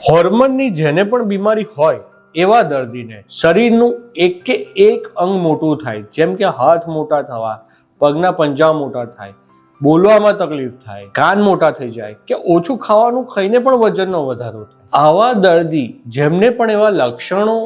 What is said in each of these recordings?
હોર્મોનની જેને પણ બીમારી હોય એવા દર્દીને શરીરનું એક કે એક અંગ મોટું થાય, જેમ કે હાથ મોટા થવા, પગના પંજા મોટા થાય, બોલવામાં તકલીફ થાય, કાન મોટા થઈ જાય કે ઓછું ખાવાનું ખાઈને પણ વજનનો વધારો થાય. આવા દર્દી જેમને પણ એવા લક્ષણો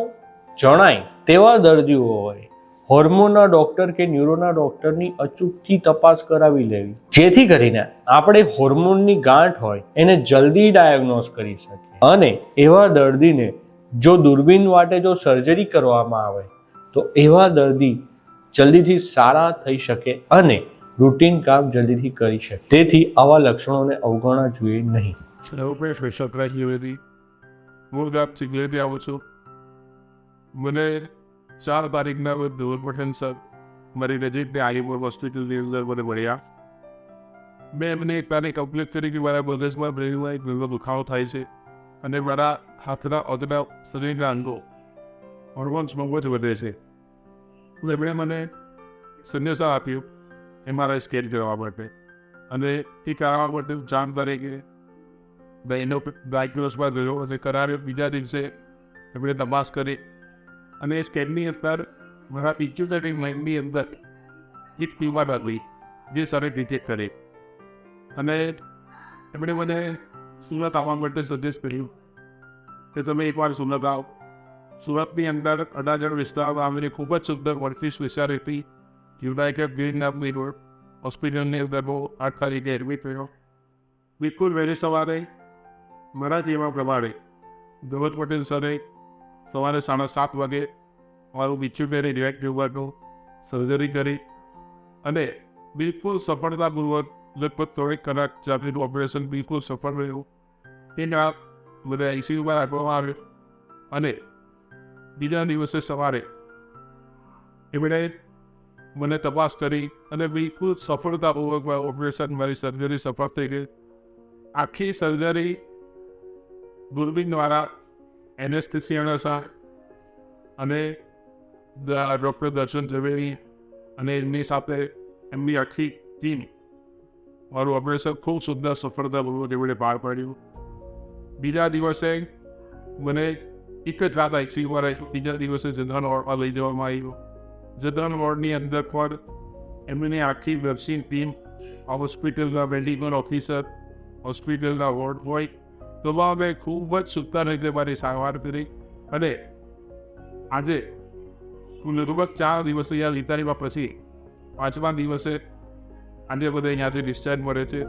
જણાય તેવા દર્દીઓ હોય હોર્મોનના ડોક્ટર કે ન્યુરોના ડોક્ટરની અચૂકથી તપાસ કરાવી લેવી, જેથી કરીને આપણે હોર્મોનની ગાંઠ હોય એને જલ્દી ડાયગ્નોઝ કરી શકીએ અને એવા દર્દીને જો દૂરબીન વાટે જો સર્જરી કરવામાં આવે તો એવા દર્દી જલ્દીથી સારા થઈ શકે અને રૂટીન કામ જલ્દીથી કરી શકે. તેથી આવા લક્ષણોને અવગણવા જોઈએ નહીં. હું સ્પેશિયલ ક્રાઇટેરિયાથી હું સિગ્નેચરથી આવું છું. મને 4 તારીખના રોજ ધોર પટેલ સર મારી નજીકની આઈમોર હોસ્પિટલની અંદર મને મળ્યા. મેં એમને એક તારીખ કમ્પ્લીટ કરી કે મારા મગજમાં બ્રેનમાં એક નાનો દુખાવો થાય છે અને મારા હાથના અગના શરીરના અંગો હોર્મોન્સમાં બહુ જ વધે છે. એમણે મને સંદેશા આપ્યું MRI સ્કેન કરવા માટે અને એ કરાવવા માટે 4 તારીખે એનો ડાયગ્નોઝમાં ગયો અને કરાવ્યો. બીજા દિવસે એમણે તપાસ કરી અને એ સ્કેનની અંદર મારા 75 માઇન્ડની અંદર એક ટ્યુમર આવી જે સરે ડિટેક્ટ કરી અને એમણે મને સુરત આવવા માટે સજેસ્ટ કર્યું કે તમે એકવાર સુરત આવો. સુરતની અંદર અડાજણ વિસ્તારમાં આવીને ખૂબ જ સુંદર મલ્ટી સ્પેશિયાલિટી યુનાઇટેડ ગ્રીન નામની હોસ્પિટલની અંદર બહુ 8 તારીખે એડમિટ થયો. બિલકુલ વહેલી સવારે મારા જેવા પ્રમાણે ધવલ પટેલ સરે સવારે 7:30 વાગે મારું 75 ડિરેક્ટ ટ્યુમરનું સર્જરી કરી અને બિલકુલ સફળતાપૂર્વક લગભગ 3 કલાક ચાલેલું ઓપરેશન બિલકુલ સફળ રહ્યું. એના મને ICUમાં રાખવામાં આવ્યો અને બીજા દિવસે સવારે એમણે મને તપાસ કરી અને બિલકુલ સફળતાપૂર્વક ઓપરેશન મારી સર્જરી સફળ થઈ ગઈ. આખી સર્જરી દૂરબીન દ્વારા એનેસ્થેસિયાના સાથ અને ડૉક્ટર દર્શન ઝવેરી અને એમની સાથે એમની આખી ટીમ મારું ઓપરેશન ખૂબ સુંદર સફળતાપૂર્વક એમણે પાર પાડ્યું. બીજા દિવસે મને એક જ રાત ICUમાં રહી. બીજા દિવસે જનરલ વોર્ડમાં લઈ જવામાં આવ્યો. જનરલ વોર્ડની અંદર પણ એમની આખી નર્સિંગ ટીમ, હોસ્પિટલના મેડિકલ ઓફિસર, હોસ્પિટલના વોર્ડ બોય તમામે ખૂબ જ સુંદર રીતે મારી સારવાર કરી અને આજે હું લગભગ 4 દિવસ અહીંયા વિતાવ્યા પછી 5મા દિવસે આજે બધા અહીંયાથી ડિસ્ચાર્જ મળે છે.